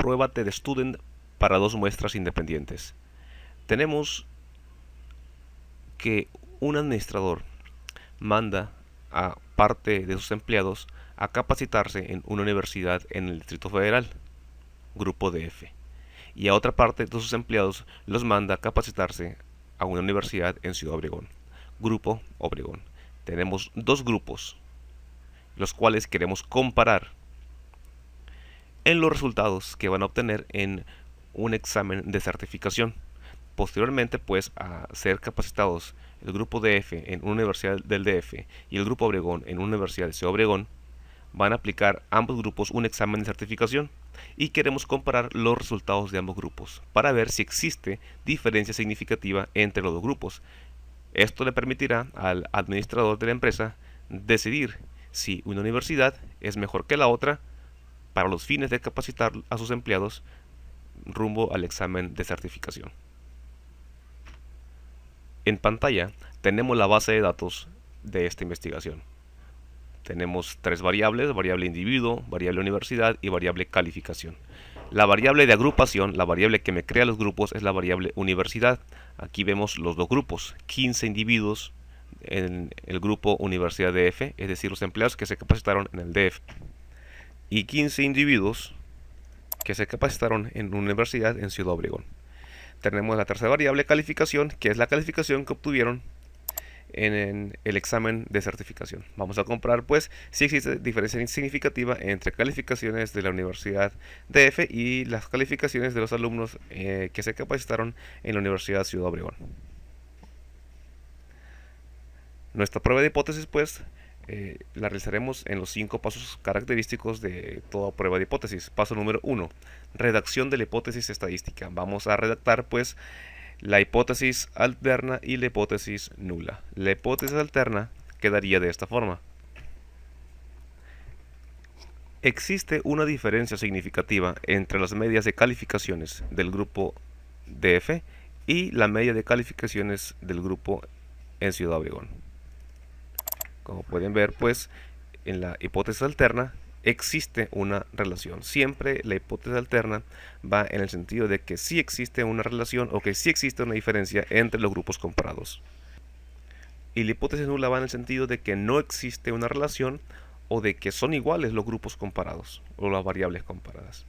Prueba TestStudent para dos muestras independientes. Tenemos que un administrador manda a parte de sus empleados a capacitarse en una universidad en el Distrito Federal, grupo DF, y a otra parte de sus empleados los manda a capacitarse a una universidad en Ciudad Obregón, grupo Obregón. Tenemos dos grupos, los cuales queremos comparar en los resultados que van a obtener en un examen de certificación. Posteriormente, pues, a ser capacitados el grupo DF en una universidad del DF y el grupo Obregón en una universidad de Ciudad Obregón, van a aplicar ambos grupos un examen de certificación y queremos comparar los resultados de ambos grupos para ver si existe diferencia significativa entre los dos grupos. Esto le permitirá al administrador de la empresa decidir si una universidad es mejor que la otra para los fines de capacitar a sus empleados rumbo al examen de certificación. En pantalla tenemos la base de datos de esta investigación. Tenemos tres variables: variable individuo, variable universidad y variable calificación. La variable de agrupación, la variable que me crea los grupos, es la variable universidad. Aquí vemos los dos grupos: 15 individuos en el grupo Universidad DF, es decir, los empleados que se capacitaron en el DF, y 15 individuos que se capacitaron en una universidad en Ciudad Obregón. Tenemos la tercera variable, calificación, que es la calificación que obtuvieron en el examen de certificación. Vamos a comparar, pues, si existe diferencia significativa entre calificaciones de la Universidad DF y las calificaciones de los alumnos que se capacitaron en la Universidad Ciudad Obregón. Nuestra prueba de hipótesis, pues, la realizaremos en los 5 pasos característicos de toda prueba de hipótesis. Paso número 1, redacción de la hipótesis estadística. Vamos a redactar, pues, la hipótesis alterna y la hipótesis nula. La hipótesis alterna quedaría de esta forma: existe una diferencia significativa entre las medias de calificaciones del grupo DF y la media de calificaciones del grupo en Ciudad Obregón. Como pueden ver, pues, en la hipótesis alterna existe una relación. Siempre la hipótesis alterna va en el sentido de que sí existe una relación o que sí existe una diferencia entre los grupos comparados. Y la hipótesis nula va en el sentido de que no existe una relación o de que son iguales los grupos comparados o las variables comparadas.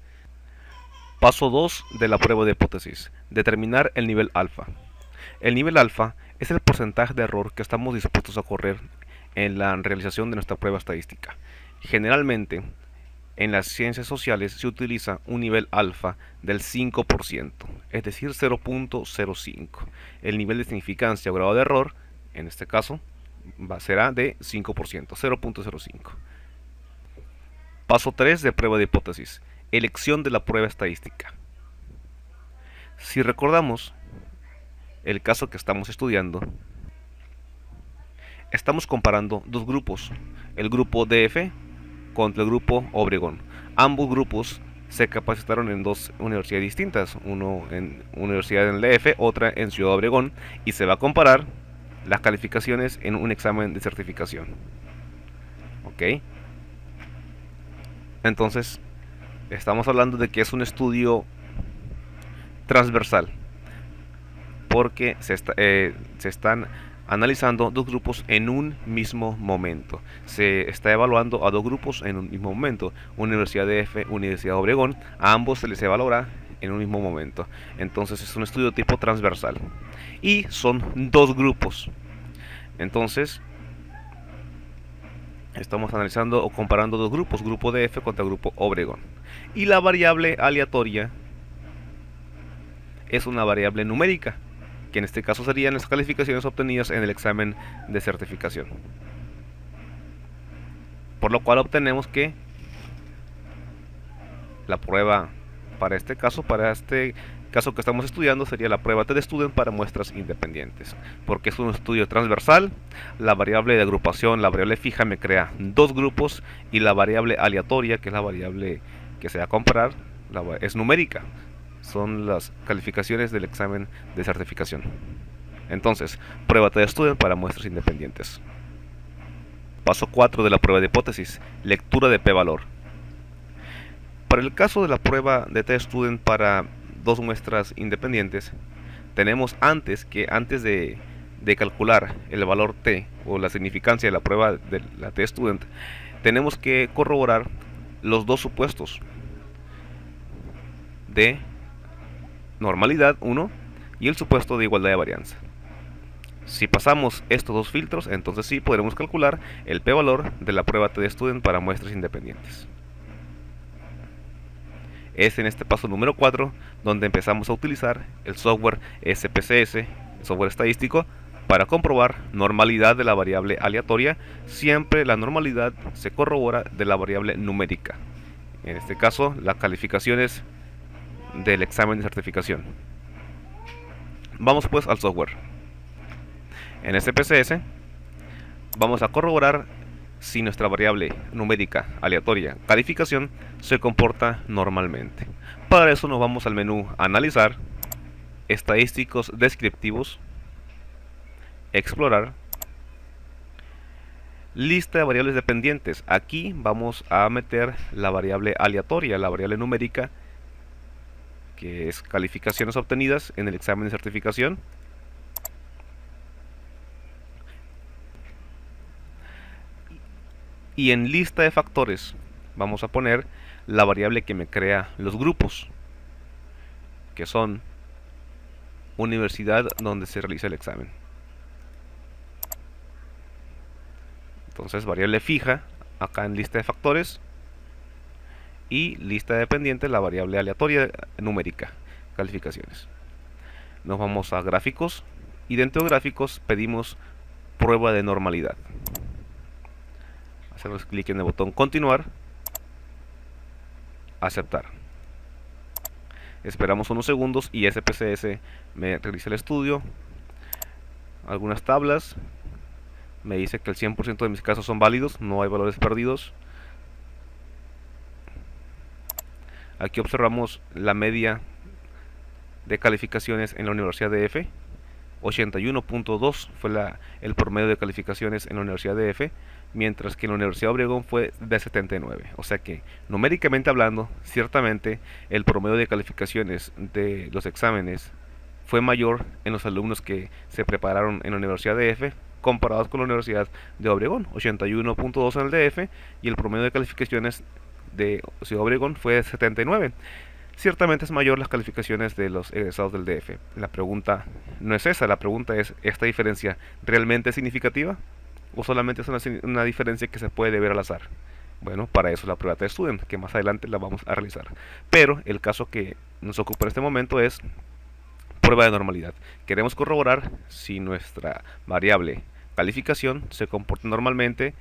Paso 2 de la prueba de hipótesis: determinar el nivel alfa. El nivel alfa es el porcentaje de error que estamos dispuestos a correr en la realización de nuestra prueba estadística. Generalmente, en las ciencias sociales se utiliza un nivel alfa del 5%, es decir, 0.05. El nivel de significancia o grado de error, en este caso, será de 5%, 0.05. Paso 3 de prueba de hipótesis: elección de la prueba estadística. Si recordamos el caso que estamos estudiando, estamos comparando dos grupos, el grupo DF contra el grupo Obregón. Ambos grupos se capacitaron en dos universidades distintas, uno en universidad en el DF, otra en Ciudad Obregón, y se va a comparar las calificaciones en un examen de certificación. ¿Ok? Entonces, estamos hablando de que es un estudio transversal, porque se están analizando dos grupos en un mismo momento. Se está evaluando a dos grupos en un mismo momento: Universidad DF, Universidad Obregón. A ambos se les evaluará en un mismo momento. Entonces es un estudio tipo transversal y son dos grupos. Entonces estamos analizando o comparando dos grupos: grupo DF contra grupo Obregón. Y la variable aleatoria es una variable numérica, que en este caso serían las calificaciones obtenidas en el examen de certificación. Por lo cual obtenemos que la prueba para este caso que estamos estudiando, sería la prueba TestStudent para muestras independientes, porque es un estudio transversal. La variable de agrupación, la variable fija, me crea dos grupos, y la variable aleatoria, que es la variable que se va a comparar, es numérica. Son las calificaciones del examen de certificación. Entonces, prueba TestStudent para muestras independientes. Paso 4 de la prueba de hipótesis: lectura de p-valor. Para el caso de la prueba de T-Student para dos muestras independientes, tenemos antes de calcular el valor T o la significancia de la prueba de la T-Student, tenemos que corroborar los dos supuestos de normalidad 1 y el supuesto de igualdad de varianza. Si pasamos estos dos filtros, entonces sí podremos calcular el p-valor de la prueba T-Student para muestras independientes. Es en este paso número 4 donde empezamos a utilizar el software SPSS, el software estadístico, para comprobar normalidad de la variable aleatoria. Siempre la normalidad se corrobora de la variable numérica. En este caso, las calificaciones del examen de certificación. Vamos pues al software. En SPSS vamos a corroborar si nuestra variable numérica aleatoria calificación se comporta normalmente. Para eso nos vamos al menú Analizar, Estadísticos Descriptivos, Explorar, Lista de variables dependientes. Aquí vamos a meter la variable aleatoria, la variable numérica, que es calificaciones obtenidas en el examen de certificación. Y en lista de factores vamos a poner la variable que me crea los grupos, que son universidad donde se realiza el examen. Entonces, variable fija acá en lista de factores, y lista de dependientes la variable aleatoria numérica, calificaciones. Nos vamos a gráficos y dentro de gráficos pedimos prueba de normalidad. Hacemos clic en el botón continuar, aceptar. Esperamos unos segundos y SPSS me realiza el estudio, algunas tablas, me dice que el 100% de mis casos son válidos, no hay valores perdidos. Aquí observamos la media de calificaciones en la Universidad DF. 81.2 fue el promedio de calificaciones en la Universidad DF, mientras que en la Universidad de Obregón fue de 79. O sea que, numéricamente hablando, ciertamente el promedio de calificaciones de los exámenes fue mayor en los alumnos que se prepararon en la Universidad DF comparados con la Universidad de Obregón. 81.2 en el DF y el promedio de calificaciones de Ciudad Obregón fue de 79. Ciertamente es mayor las calificaciones de los egresados del DF. La pregunta no es esa, la pregunta es: ¿esta diferencia realmente es significativa? ¿O solamente es una diferencia que se puede deber al azar? Bueno, para eso la prueba T-Student, que más adelante la vamos a realizar. Pero el caso que nos ocupa en este momento es prueba de normalidad. Queremos corroborar si nuestra variable calificación se comporta normalmente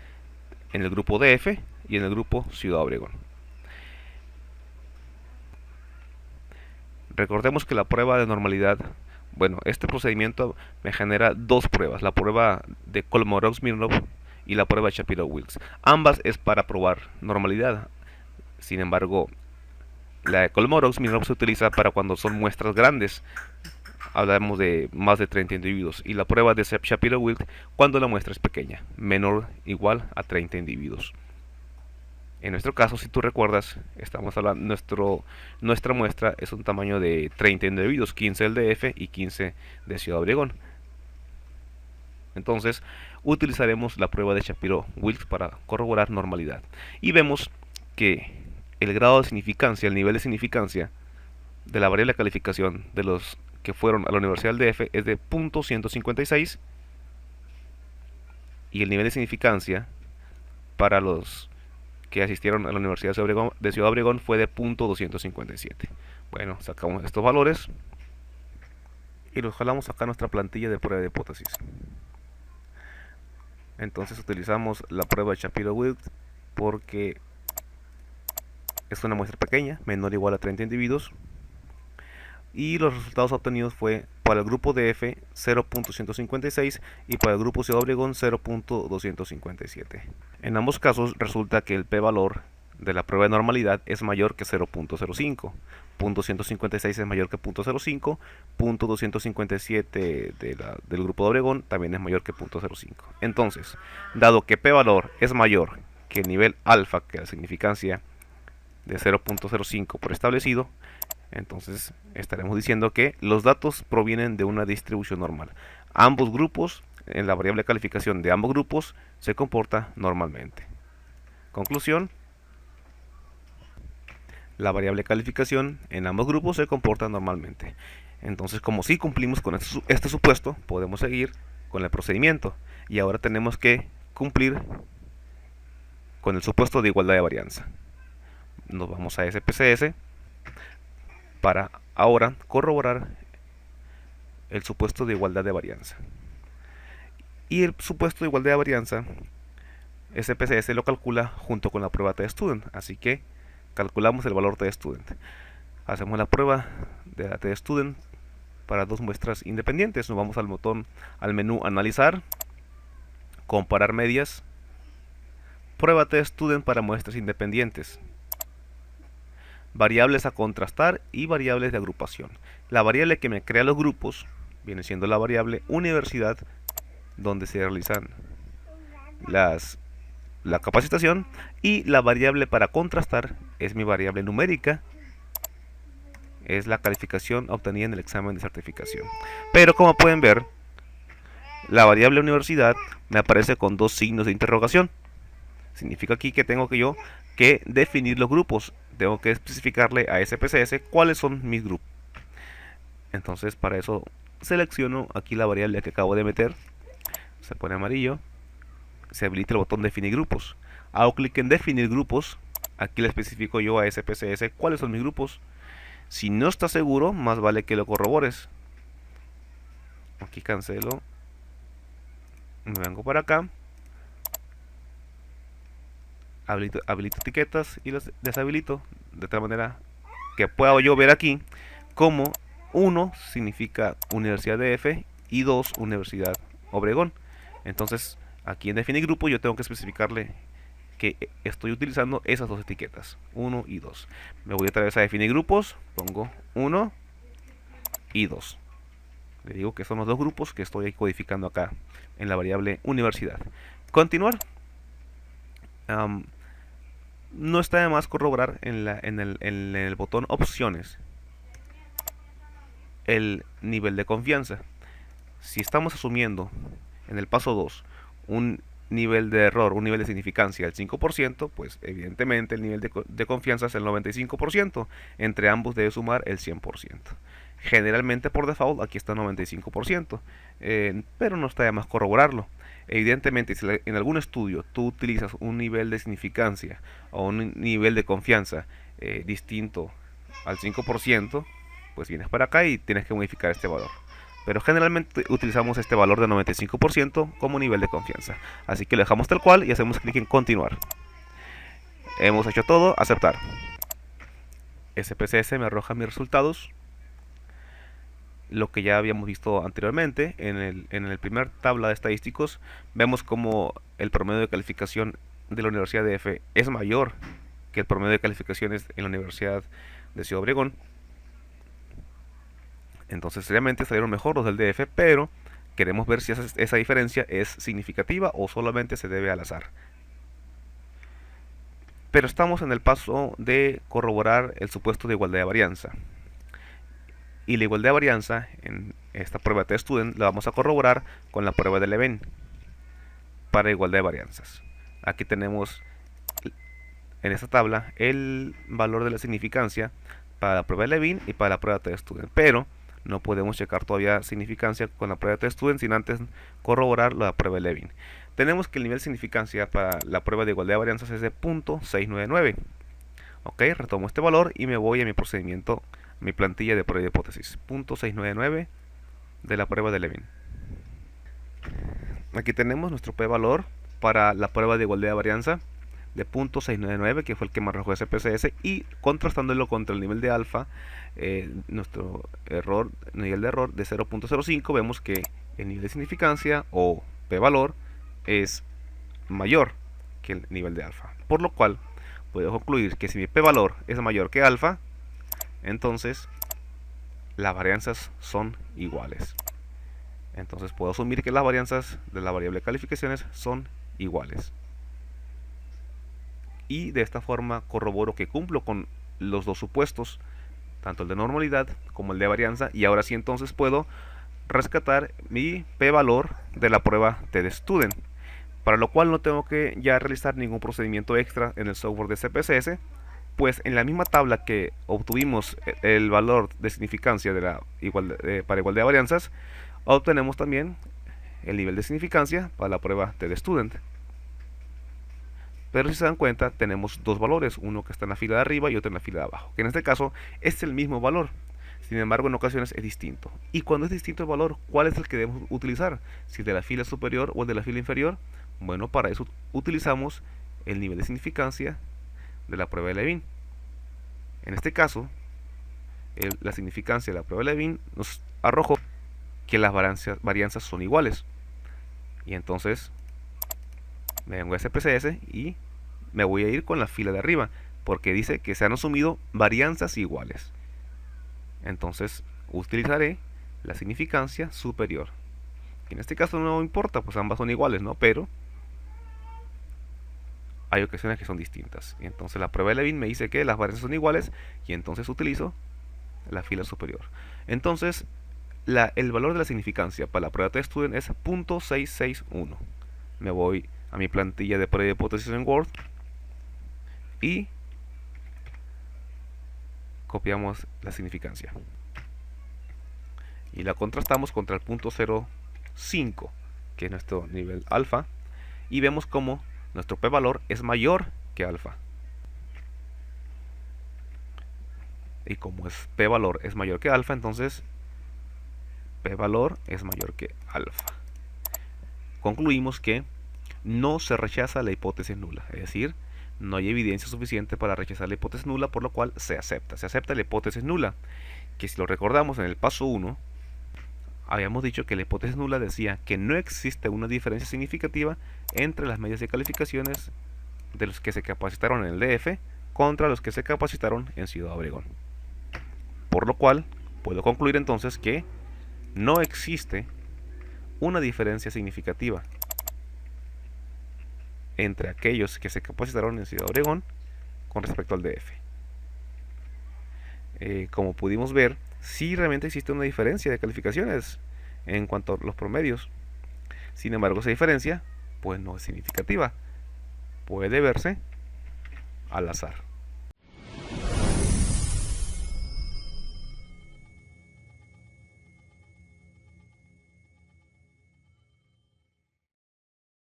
en el grupo DF y en el grupo Ciudad Obregón. Recordemos que la prueba de normalidad, bueno, este procedimiento me genera dos pruebas, la prueba de Kolmogorov-Smirnov y la prueba de Shapiro-Wilks. Ambas es para probar normalidad. Sin embargo, la de Kolmogorov-Smirnov se utiliza para cuando son muestras grandes, hablamos de más de 30 individuos, y la prueba de Shapiro-Wilks cuando la muestra es pequeña, menor o igual a 30 individuos. En nuestro caso, si tú recuerdas, estamos hablando, nuestra muestra es un tamaño de 30 individuos, 15 del DF y 15 de Ciudad Obregón. Entonces, utilizaremos la prueba de Shapiro-Wilks para corroborar normalidad. Y vemos que el grado de significancia, el nivel de significancia de la variable de calificación de los que fueron a la Universidad del DF es de .156, y el nivel de significancia para los que asistieron a la Universidad de Ciudad Obregón fue de .257. Bueno, sacamos estos valores y los jalamos acá a nuestra plantilla de prueba de hipótesis. Entonces utilizamos la prueba de Shapiro-Wilks porque es una muestra pequeña, menor o igual a 30 individuos, y los resultados obtenidos fue para el grupo DF 0.156 y para el grupo Ciudad Obregón 0.257. En ambos casos resulta que el p-valor de la prueba de normalidad es mayor que 0.05. .156 es mayor que .05, .257 del grupo de Obregón también es mayor que .05. Entonces, dado que p-valor es mayor que el nivel alfa, que la significancia de 0.05 por establecido, entonces estaremos diciendo que los datos provienen de una distribución normal. Ambos grupos, en la variable de calificación de ambos grupos, se comporta normalmente. Conclusión: la variable de calificación en ambos grupos se comporta normalmente. Entonces, como si cumplimos con este supuesto, podemos seguir con el procedimiento. Y ahora tenemos que cumplir con el supuesto de igualdad de varianza. Nos vamos a SPSS para ahora corroborar el supuesto de igualdad de varianza. Y el supuesto de igualdad de varianza, SPSS lo calcula junto con la prueba T-Student. Así que calculamos el valor T-Student. Hacemos la prueba de la T-Student para dos muestras independientes. Nos vamos al menú Analizar, Comparar medias, Prueba T-Student para muestras independientes, variables a contrastar y variables de agrupación. La variable que me crea los grupos viene siendo la variable universidad, donde se realizan la capacitación, y la variable para contrastar es mi variable numérica, es la calificación obtenida en el examen de certificación. Pero como pueden ver, la variable universidad me aparece con dos signos de interrogación. Significa aquí que tengo que definir los grupos. Tengo que especificarle a SPSS cuáles son mis grupos. Entonces, para eso selecciono aquí la variable que acabo de meter, se pone amarillo, se habilita el botón definir grupos. Hago clic en definir grupos, aquí le especifico yo a SPSS cuáles son mis grupos. Si no estás seguro, más vale que lo corrobores. Aquí cancelo, me vengo para acá, habilito etiquetas y las deshabilito, de tal manera que pueda yo ver aquí como 1 significa Universidad DF y 2 Universidad Obregón. Entonces aquí en definir grupo yo tengo que especificarle que estoy utilizando esas dos etiquetas, 1 y 2. Me voy otra vez a definir grupos, pongo 1 y 2. Le digo que son los dos grupos que estoy codificando acá en la variable universidad. Continuar. No está de más corroborar en el botón opciones el nivel de confianza. Si estamos asumiendo en el paso 2 un nivel de error, un nivel de significancia del 5%, pues evidentemente el nivel de confianza es el 95%. Entre ambos debe sumar el 100%. Generalmente por default aquí está el 95%, pero no está de más corroborarlo. Evidentemente, si en algún estudio tú utilizas un nivel de significancia o un nivel de confianza distinto al 5%, pues vienes para acá y tienes que modificar este valor. Pero generalmente utilizamos este valor de 95% como nivel de confianza. Así que lo dejamos tal cual y hacemos clic en continuar. Hemos hecho todo, aceptar. SPSS me arroja mis resultados. Lo que ya habíamos visto anteriormente, en el primer tabla de estadísticos, vemos como el promedio de calificación de la Universidad de DF es mayor que el promedio de calificaciones en la Universidad de Ciudad Obregón. Entonces realmente salieron mejor los del DF, pero queremos ver si esa diferencia es significativa o solamente se debe al azar. Pero estamos en el paso de corroborar el supuesto de igualdad de varianza. Y la igualdad de varianza en esta prueba de T-Student la vamos a corroborar con la prueba de Levene para igualdad de varianzas. Aquí tenemos en esta tabla el valor de la significancia para la prueba de Levene y para la prueba de T-Student, pero no podemos checar todavía significancia con la prueba de T-Student sin antes corroborar la prueba de Levene. Tenemos que el nivel de significancia para la prueba de igualdad de varianzas es de .699. Ok, retomo este valor y me voy a mi procedimiento, mi plantilla de prueba de hipótesis, .699 de la prueba de Levene. Aquí tenemos nuestro p-valor para la prueba de igualdad de varianza de .699, que fue el que me arrojó SPSS, y contrastándolo contra el nivel de alfa, nuestro nivel de error de 0.05, vemos que el nivel de significancia o p-valor es mayor que el nivel de alfa, por lo cual puedo concluir que si mi p-valor es mayor que alfa, entonces las varianzas son iguales. Entonces puedo asumir que las varianzas de la variable de calificaciones son iguales. y de esta forma corroboro que cumplo con los dos supuestos, tanto el de normalidad como el de varianza, y ahora sí entonces puedo rescatar mi p-valor de la prueba TestStudent, para lo cual no tengo que ya realizar ningún procedimiento extra en el software de CPCS, pues en la misma tabla que obtuvimos el valor de significancia de la para igualdad de varianzas, obtenemos también el nivel de significancia para la prueba TestStudent. Pero si se dan cuenta, tenemos dos valores, uno que está en la fila de arriba y otro en la fila de abajo, que en este caso es el mismo valor. Sin embargo, en ocasiones es distinto. Y cuando es distinto el valor, ¿cuál es el que debemos utilizar? Si el de la fila superior o el de la fila inferior. Bueno, para eso utilizamos el nivel de significancia de la prueba de Levin. En este caso, la significancia de la prueba de Levin nos arrojó que las varianzas son iguales. Y entonces me vengo a SPSS y me voy a ir con la fila de arriba, porque dice que se han asumido varianzas iguales. Entonces utilizaré la significancia superior. En este caso no importa, pues ambas son iguales, ¿no? Pero hay ocasiones que son distintas. Y entonces la prueba de Levin me dice que las varianzas son iguales y entonces utilizo la fila superior. Entonces el valor de la significancia para la prueba TestStudent es 0.661. Me voy a mi plantilla de prueba de hipótesis en Word y copiamos la significancia y la contrastamos contra el 0.05, que es nuestro nivel alfa, y vemos como nuestro p-valor es mayor que alfa. Y como es p-valor es mayor que alfa, entonces p-valor es mayor que alfa. Concluimos que no se rechaza la hipótesis nula, es decir, no hay evidencia suficiente para rechazar la hipótesis nula, por lo cual se acepta la hipótesis nula, que si lo recordamos en el paso 1, habíamos dicho que la hipótesis nula decía que no existe una diferencia significativa entre las medias de calificaciones de los que se capacitaron en el DF contra los que se capacitaron en Ciudad Obregón. Por lo cual, puedo concluir entonces que no existe una diferencia significativa entre aquellos que se capacitaron en Ciudad Obregón con respecto al DF. Como pudimos ver, sí realmente existe una diferencia de calificaciones en cuanto a los promedios. Sin embargo, esa diferencia pues no es significativa. Puede verse al azar.